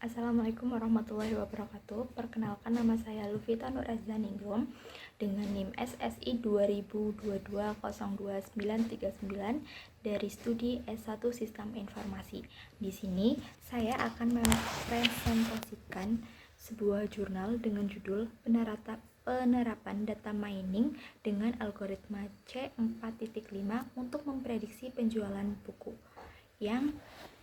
Assalamualaikum warahmatullahi wabarakatuh. Perkenalkan, nama saya Lufita Nurazaningrum dengan NIM SSI 2022022939 dari studi S1 Sistem Informasi. Di sini saya akan mempresentasikan sebuah jurnal dengan judul Penerapan Data Mining dengan Algoritma C4.5 untuk memprediksi penjualan buku, yang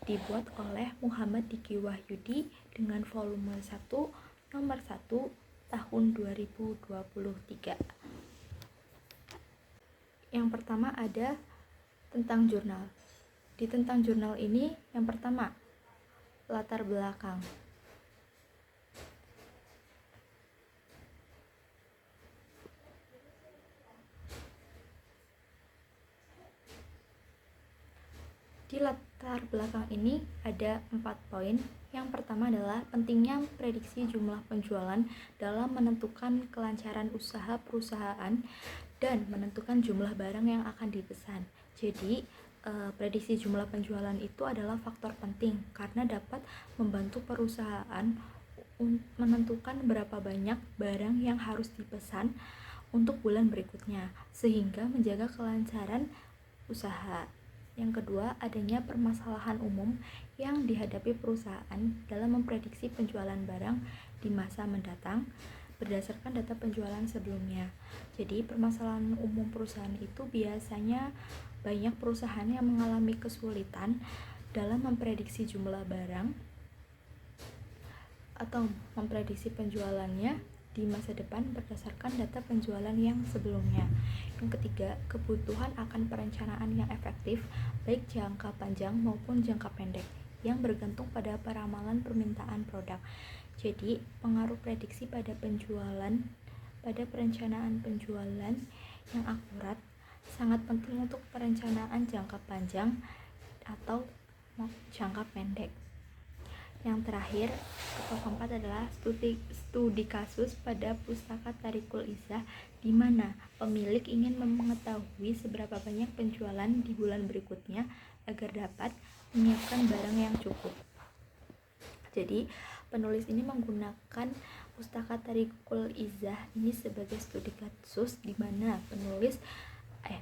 dibuat oleh Muhammad Diki Wahyudi dengan volume 1 nomor 1 tahun 2023. Yang pertama ada tentang jurnal. Di tentang jurnal ini yang pertama, latar belakang. Di latar belakang ini ada 4 poin. Yang pertama adalah pentingnya prediksi jumlah penjualan dalam menentukan kelancaran usaha perusahaan dan menentukan jumlah barang yang akan dipesan. Jadi, prediksi jumlah penjualan itu adalah faktor penting karena dapat membantu perusahaan menentukan berapa banyak barang yang harus dipesan untuk bulan berikutnya, sehingga menjaga kelancaran usaha. Yang kedua, adanya permasalahan umum yang dihadapi perusahaan dalam memprediksi penjualan barang di masa mendatang berdasarkan data penjualan sebelumnya. Jadi, permasalahan umum perusahaan itu biasanya banyak perusahaan yang mengalami kesulitan dalam memprediksi jumlah barang atau memprediksi penjualannya di masa depan berdasarkan data penjualan yang sebelumnya. Yang ketiga, kebutuhan akan perencanaan yang efektif baik jangka panjang maupun jangka pendek yang bergantung pada peramalan permintaan produk. Jadi, pengaruh prediksi pada perencanaan penjualan yang akurat sangat penting untuk perencanaan jangka panjang atau jangka pendek. Yang terakhir, atau keempat adalah studi kasus pada pustaka Tariqul Izzah, di mana pemilik ingin mengetahui seberapa banyak penjualan di bulan berikutnya agar dapat menyiapkan barang yang cukup. Jadi, penulis ini menggunakan pustaka Tariqul Izzah ini sebagai studi kasus di mana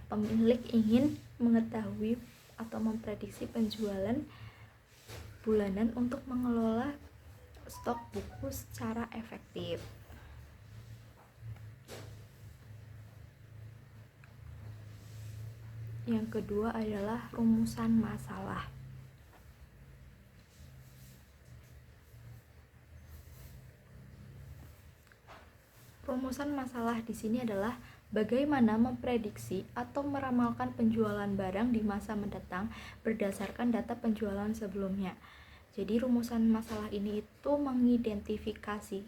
pemilik ingin mengetahui atau memprediksi penjualan bulanan untuk mengelola stok buku secara efektif. Yang kedua adalah rumusan masalah. Rumusan masalah di sini adalah bagaimana memprediksi atau meramalkan penjualan barang di masa mendatang berdasarkan data penjualan sebelumnya. Jadi, rumusan masalah ini itu mengidentifikasi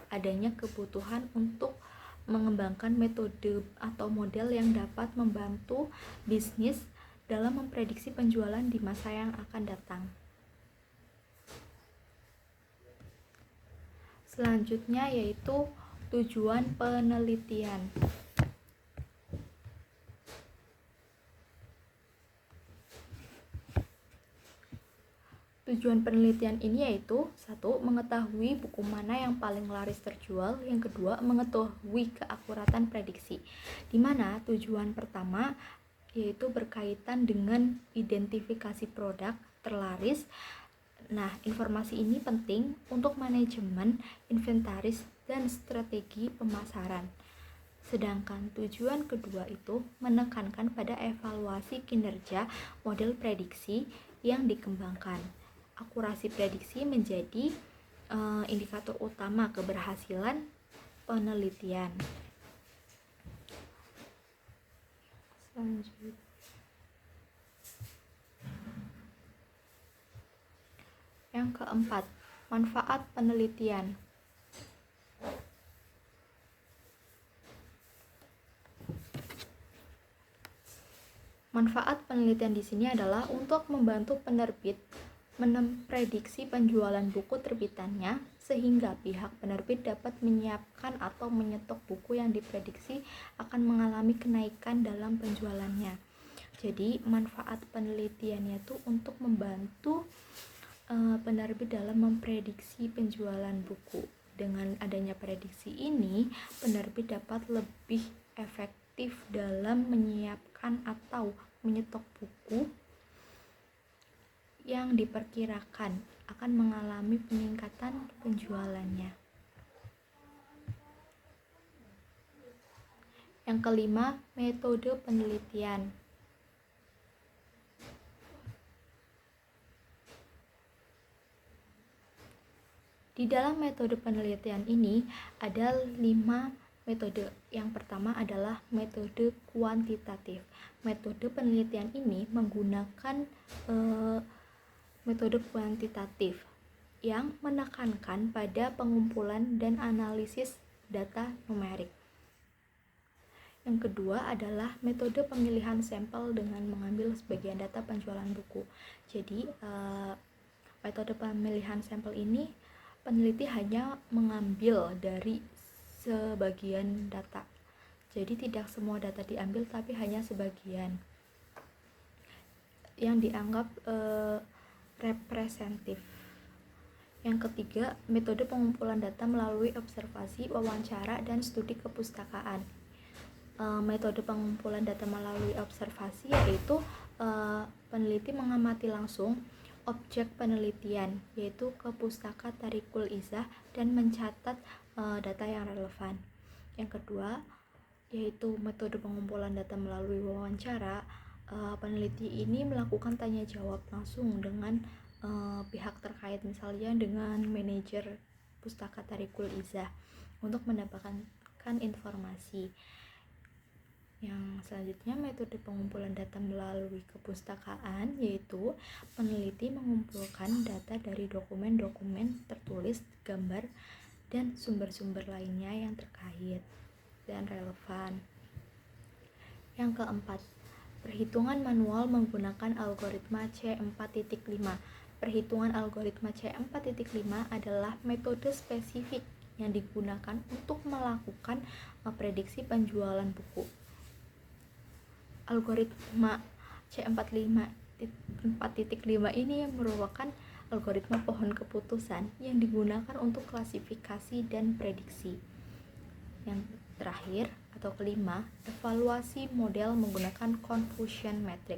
adanya kebutuhan untuk mengembangkan metode atau model yang dapat membantu bisnis dalam memprediksi penjualan di masa yang akan datang. Selanjutnya yaitu tujuan penelitian. Tujuan penelitian ini yaitu 1. Mengetahui buku mana yang paling laris terjual. Yang kedua, mengetahui keakuratan prediksi, di mana tujuan pertama yaitu berkaitan dengan identifikasi produk terlaris. Nah, informasi ini penting untuk manajemen inventaris dan strategi pemasaran. Sedangkan tujuan kedua itu menekankan pada evaluasi kinerja model prediksi yang dikembangkan. Akurasi prediksi menjadi indikator utama keberhasilan penelitian. Selanjutnya, yang keempat, manfaat penelitian. Manfaat penelitian di sini adalah untuk membantu penerbit memprediksi penjualan buku terbitannya, sehingga pihak penerbit dapat menyiapkan atau menyetok buku yang diprediksi akan mengalami kenaikan dalam penjualannya. Jadi, manfaat penelitiannya itu untuk membantu penerbit dalam memprediksi penjualan buku. Dengan adanya prediksi ini, penerbit dapat lebih efektif dalam menyiapkan atau menyetok buku yang diperkirakan akan mengalami peningkatan penjualannya. Yang kelima, metode penelitian. Di dalam metode penelitian ini ada 5 metode. Yang pertama adalah metode kuantitatif. Metode penelitian ini menggunakan metode kuantitatif yang menekankan pada pengumpulan dan analisis data numerik. Yang kedua adalah metode pemilihan sampel dengan mengambil sebagian data penjualan buku. Jadi metode pemilihan sampel ini peneliti hanya mengambil dari sebagian data. Jadi tidak semua data diambil, tapi hanya sebagian yang dianggap representatif. Yang ketiga, metode pengumpulan data melalui observasi, wawancara, dan studi kepustakaan. Metode pengumpulan data melalui observasi yaitu peneliti mengamati langsung objek penelitian, yaitu ke pustaka Tariqul Izzah, dan mencatat data yang relevan. Yang kedua, yaitu metode pengumpulan data melalui wawancara. Peneliti ini melakukan tanya jawab langsung dengan pihak terkait, misalnya dengan manajer pustaka Tariqul Izzah, untuk mendapatkan informasi. Yang selanjutnya, metode pengumpulan data melalui kepustakaan, yaitu peneliti mengumpulkan data dari dokumen-dokumen tertulis, gambar, dan sumber-sumber lainnya yang terkait dan relevan. Yang keempat, perhitungan manual menggunakan algoritma C4.5. Perhitungan algoritma C4.5 adalah metode spesifik yang digunakan untuk melakukan prediksi penjualan buku. Algoritma C4.5 ini merupakan algoritma pohon keputusan yang digunakan untuk klasifikasi dan prediksi. Yang terakhir atau kelima, evaluasi model menggunakan confusion metric.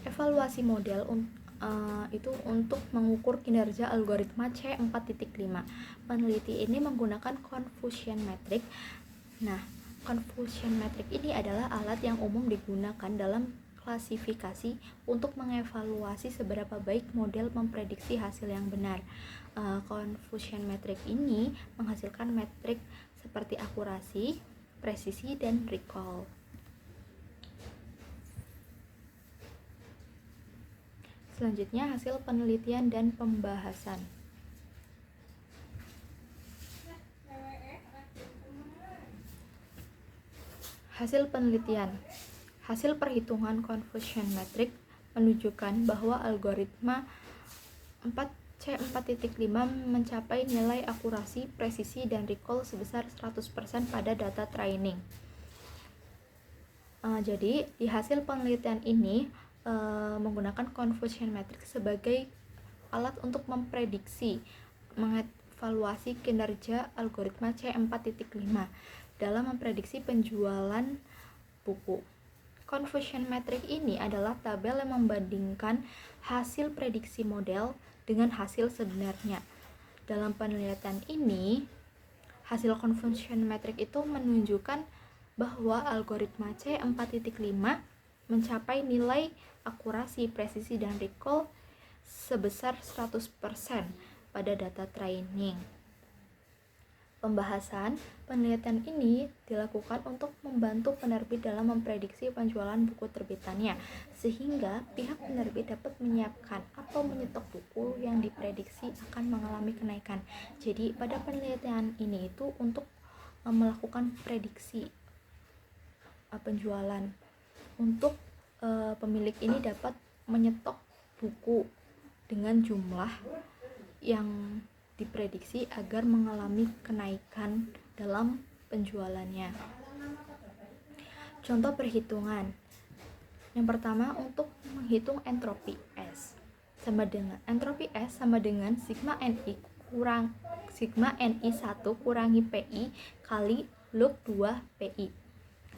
Evaluasi model itu untuk mengukur kinerja algoritma C4.5. Peneliti ini menggunakan confusion metric. Nah, confusion metric ini adalah alat yang umum digunakan dalam klasifikasi untuk mengevaluasi seberapa baik model memprediksi hasil yang benar. Confusion metric ini menghasilkan metrik seperti akurasi, presisi, dan recall. Selanjutnya, hasil penelitian dan pembahasan. Hasil penelitian. Hasil perhitungan confusion metric menunjukkan bahwa algoritma C4.5 mencapai nilai akurasi, presisi, dan recall sebesar 100% pada data training. Jadi, di hasil penelitian ini menggunakan confusion metric sebagai alat untuk memprediksi, mengevaluasi kinerja algoritma C4.5 dalam memprediksi penjualan buku. Confusion metric ini adalah tabel yang membandingkan hasil prediksi model dengan hasil sebenarnya. Dalam penelitian ini, hasil confusion metric itu menunjukkan bahwa algoritma C4.5 mencapai nilai akurasi, presisi, dan recall sebesar 100% pada data training. Pembahasan penelitian ini dilakukan untuk membantu penerbit dalam memprediksi penjualan buku terbitannya, sehingga pihak penerbit dapat menyiapkan atau menyetok buku yang diprediksi akan mengalami kenaikan. Jadi pada penelitian ini itu untuk melakukan prediksi penjualan, untuk pemilik ini dapat menyetok buku dengan jumlah yang diprediksi agar mengalami kenaikan dalam penjualannya. Contoh perhitungan. Yang pertama, untuk menghitung entropi S. Entropi S sama dengan sigma Ni kurang sigma Ni1 kurangi Pi kali log 2 Pi.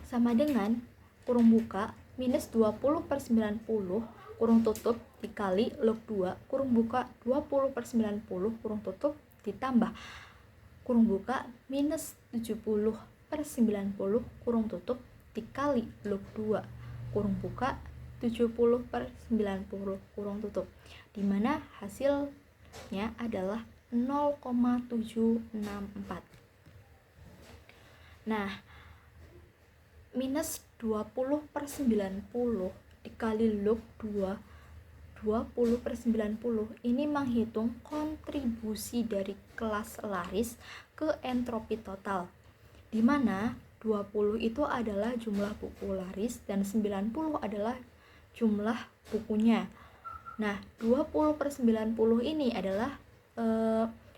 Sama dengan kurung buka minus 20/90 kurung tutup dikali log 2 kurung buka 20/90 kurung tutup ditambah kurung buka minus 70/90 kurung tutup dikali log 2 kurung buka 70/90 kurung tutup, dimana hasilnya adalah 0,764. Nah, minus 20/90 dikali log 2 20/90 ini menghitung kontribusi dari kelas laris ke entropi total, di mana 20 itu adalah jumlah buku laris dan 90 adalah jumlah bukunya. Nah, 20/90 ini adalah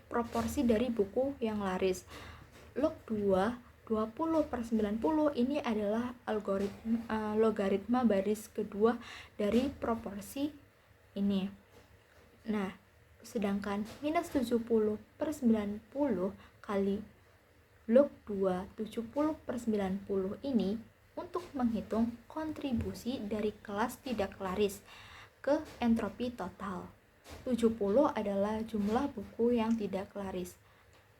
proporsi dari buku yang laris. Log 2 20/90 ini adalah logaritma baris kedua dari proporsi ini. Nah, sedangkan minus 70/90 kali log 2 70/90 ini untuk menghitung kontribusi dari kelas tidak laris ke entropi total. 70 adalah jumlah buku yang tidak laris.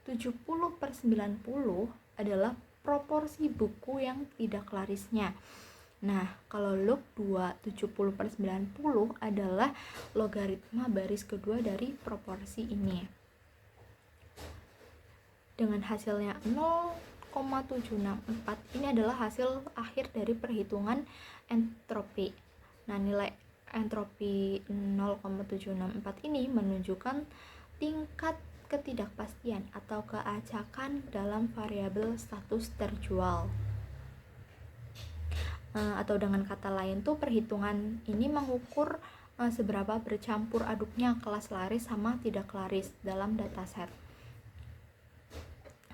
70/90 adalah proporsi buku yang tidak larisnya. Nah, kalau log 2 70/90 adalah logaritma baris kedua dari proporsi ini. Dengan hasilnya 0,764, ini adalah hasil akhir dari perhitungan entropi. Nah, nilai entropi 0,764 ini menunjukkan tingkat ketidakpastian atau keacakan dalam variabel status terjual. Atau dengan kata lain tuh, perhitungan ini mengukur seberapa bercampur aduknya kelas laris sama tidak laris dalam dataset.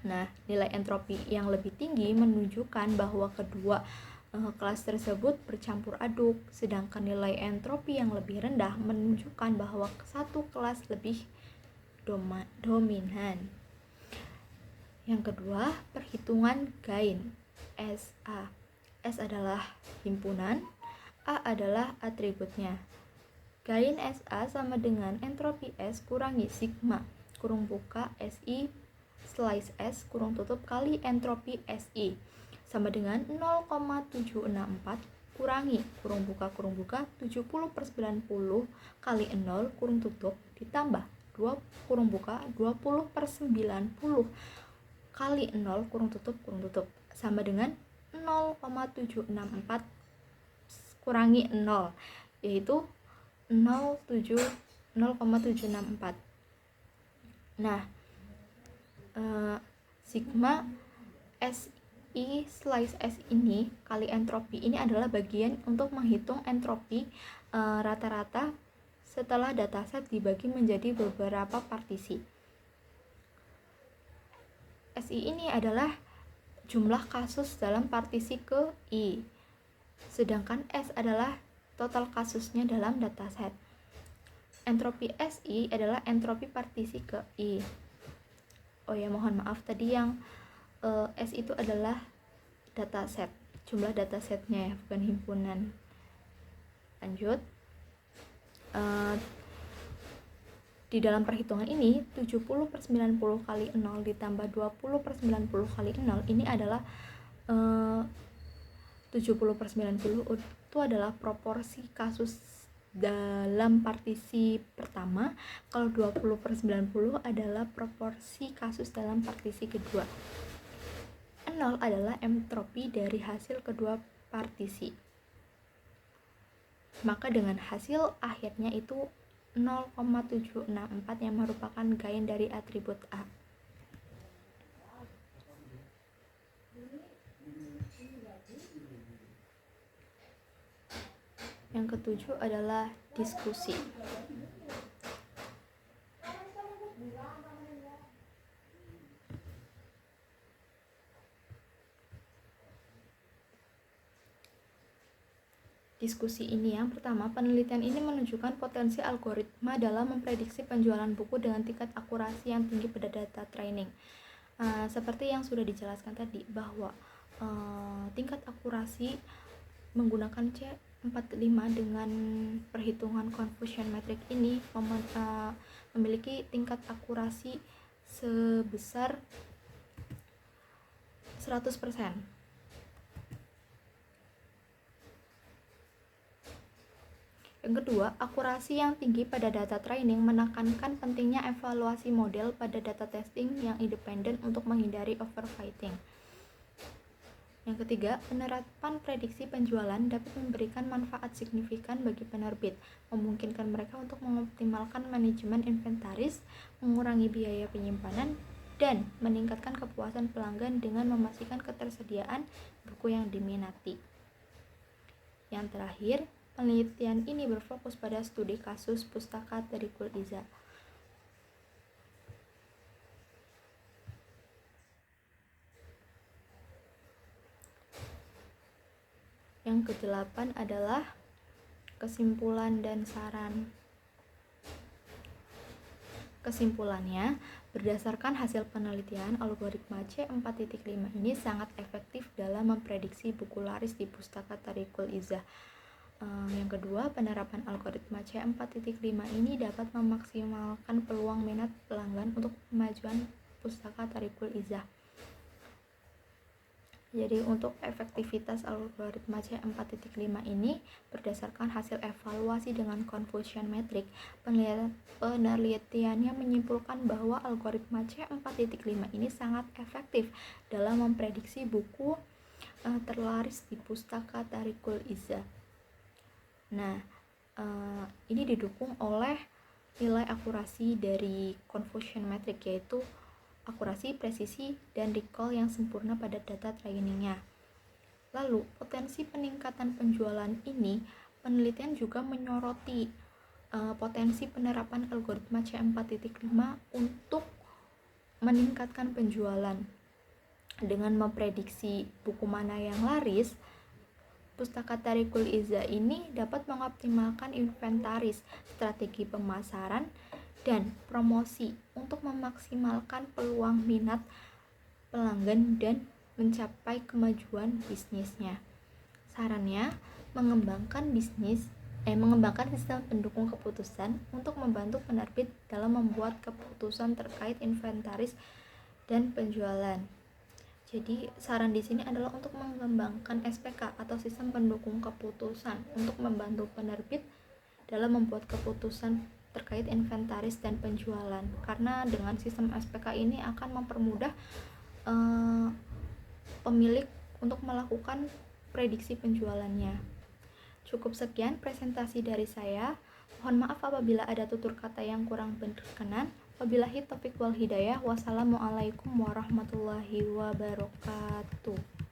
Nah, nilai entropi yang lebih tinggi menunjukkan bahwa kedua kelas tersebut bercampur aduk, sedangkan nilai entropi yang lebih rendah menunjukkan bahwa satu kelas lebih dominan. Yang kedua, perhitungan gain SA. S adalah himpunan, A adalah atributnya. Gain SA sama dengan entropi S kurangi sigma kurung buka SI slice S kurung tutup kali entropi SI sama dengan 0,764 kurangi kurung buka 70/90 kali 0 kurung tutup ditambah 2 kurung buka 20/90 kali 0 kurung tutup sama dengan 0,764 kurangi 0, yaitu 0,764. Nah, sigma SI slice S ini kali entropi ini adalah bagian untuk menghitung entropi rata-rata setelah dataset dibagi menjadi beberapa partisi. SI ini adalah jumlah kasus dalam partisi ke I, sedangkan S adalah total kasusnya dalam dataset. Entropi SI adalah entropi partisi ke I. Oh ya, mohon maaf tadi yang S itu adalah dataset, jumlah datasetnya ya, bukan himpunan. Lanjut. Di dalam perhitungan ini 70/90 kali 0 ditambah 20/90 kali 0 ini adalah 70/90 itu adalah proporsi kasus dalam partisi pertama, kalau 20/90 adalah proporsi kasus dalam partisi kedua. 0 adalah entropi dari hasil kedua partisi. Maka dengan hasil akhirnya itu 0,764 yang merupakan gain dari atribut A. Yang ketujuh adalah diskusi. diskusi ini. Yang pertama, penelitian ini menunjukkan potensi algoritma dalam memprediksi penjualan buku dengan tingkat akurasi yang tinggi pada data training. Seperti yang sudah dijelaskan tadi, bahwa tingkat akurasi menggunakan C45 dengan perhitungan confusion metric ini memiliki tingkat akurasi sebesar 100%. Yang kedua, akurasi yang tinggi pada data training menekankan pentingnya evaluasi model pada data testing yang independen untuk menghindari overfitting. Yang ketiga, penerapan prediksi penjualan dapat memberikan manfaat signifikan bagi penerbit, memungkinkan mereka untuk mengoptimalkan manajemen inventaris, mengurangi biaya penyimpanan, dan meningkatkan kepuasan pelanggan dengan memastikan ketersediaan buku yang diminati. Yang terakhir, penelitian ini berfokus pada studi kasus Pustaka Tariqul Izzah. Yang kedelapan adalah kesimpulan dan saran. Kesimpulannya, berdasarkan hasil penelitian, algoritma C4.5 ini sangat efektif dalam memprediksi buku laris di Pustaka Tariqul Izzah. Yang kedua, penerapan algoritma C4.5 ini dapat memaksimalkan peluang minat pelanggan untuk kemajuan Pustaka Tariqul Izzah. Jadi untuk efektivitas algoritma C4.5 ini berdasarkan hasil evaluasi dengan confusion metric, penelitiannya menyimpulkan bahwa algoritma C4.5 ini sangat efektif dalam memprediksi buku terlaris di Pustaka Tariqul Izzah. Nah, ini didukung oleh nilai akurasi dari confusion metric, yaitu akurasi, presisi, dan recall yang sempurna pada data trainingnya. Lalu, potensi peningkatan penjualan ini, penelitian juga menyoroti potensi penerapan algoritma C4.5 untuk meningkatkan penjualan. Dengan memprediksi buku mana yang laris, Pustaka Tariqul Izzah ini dapat mengoptimalkan inventaris, strategi pemasaran, dan promosi untuk memaksimalkan peluang minat pelanggan dan mencapai kemajuan bisnisnya. Sarannya, mengembangkan sistem pendukung keputusan untuk membantu penerbit dalam membuat keputusan terkait inventaris dan penjualan. Jadi, saran di sini adalah untuk mengembangkan SPK atau sistem pendukung keputusan untuk membantu penerbit dalam membuat keputusan terkait inventaris dan penjualan, karena dengan sistem SPK ini akan mempermudah pemilik untuk melakukan prediksi penjualannya. Cukup sekian presentasi dari saya. Mohon maaf apabila ada tutur kata yang kurang berkenan. Wabillahi taufiq wal hidayah. Wassalamualaikum warahmatullahi wabarakatuh.